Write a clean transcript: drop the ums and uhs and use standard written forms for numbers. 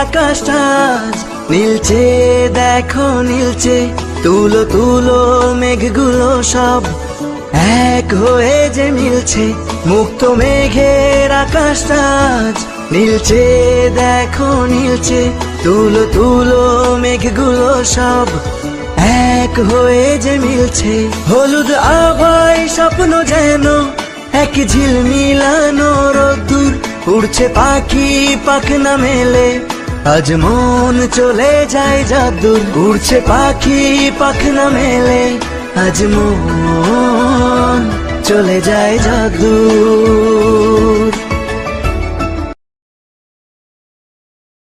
আকাশটা আজ নীলচে, দেখো নীলচে। তুলো তুলো মেঘগুলো সব এক হয়ে যে মিলছে। মুক্ত মেঘের আকাশটা আজ নীলচে, দেখো নীলচে। তুলো তুলো মেঘগুলো সব এক হয়ে যে মিলছে। হলুদ আভায় স্বপ্ন যেন এক ঝিলমিলানো রোদ্দুর। উড়ছে পাখি পাখনা মেলে, আজ মন চলে যায় যাদুর। উড়ছে পাখি পাখনা মেলে, আজ মন চলে যায় যাদুর।